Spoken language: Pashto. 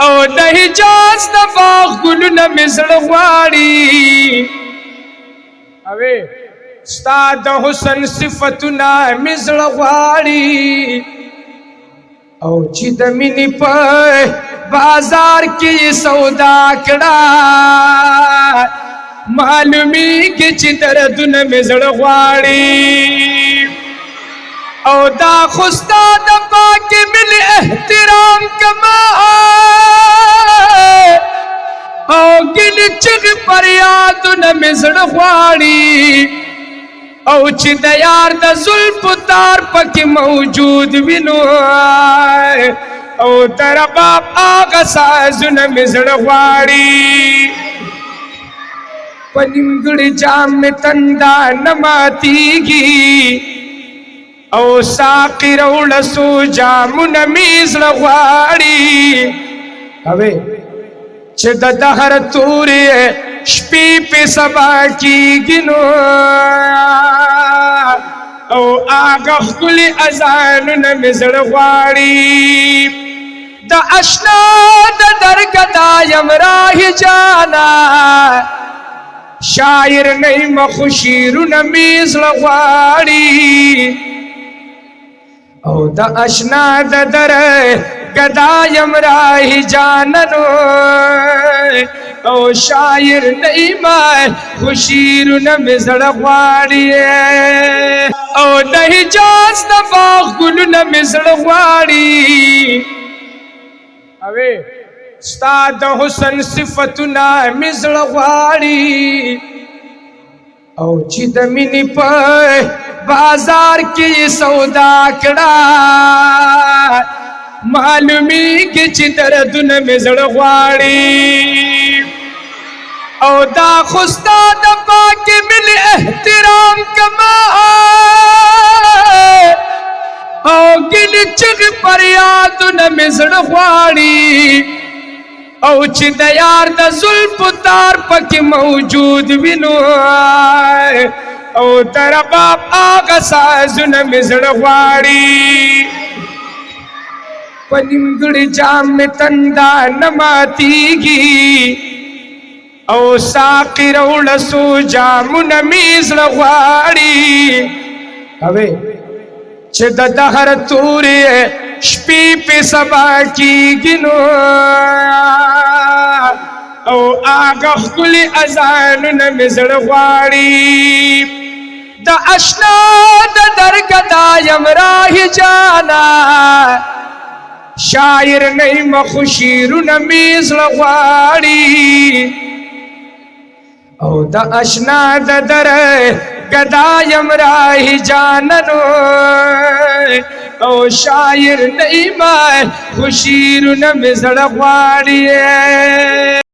او د حجاز د باغ ګلونه مې زړه غواړي اوې ستا د حسن صفتونه مې زړه غواړي او چې د مینې په بازار کې سودا کړه معلومیږي چې دردونه مې زړه غواړي او دا خو ستا د پاک ملي احترام کما او ګلې چغې فریادونه مې زړه غواړي او چې د یار د زلفو تار پکې موجود وینو او د رباب هغه سازونه مې زړه غواړي په نیمګړي جام مې تنده نه ماتېږي او ساقي راوړه څو جامونه مې زړه غواړي اوې چې د دهر تورې شپې پې سبا کېږي نو او هغه ښکلي اذانونه مې زړه غواړي د اشنا د درګدا یم راهي جانا شاعر نه یم خو شعرونه مې زړه غواړي او د اشنا د درګدا یم راهي جانانو او شاعر نه یم خو شعرونه مې زړه غواړي او د حجاز د باغ ګلونه مې زړه غواړي اوې ستا د حسن صفتونه مې زړه غواړي او چې د مینې په بازار کې سودا کړه معلومیږي چې دردونه مې زړه غواړي او دا خو ستا د پاک ملي احترام کما او ګلې چغې فریادونه مې زړه غواړي او چې د یار د زلفو تار پکې موجود وینو او د رباب هغه سازونه مې زړه غواړي په نیمګړي جام مې تنده نه ماتېږي او ساقي راوړه څو جامونه مې زړه غواړي اوې چې د دهر تورې شپې پې سبا کېږي نو او هغه ښکلي اذانونه مې زړه غواړي د اشنا د درګدا یم راهي جانا شاعر نه یم خو شعرونه مې زړه غواړي او د اشنا د درګدا یم راهي جانانو او شاعر نه یم خو شعرونه مې زړه غواړي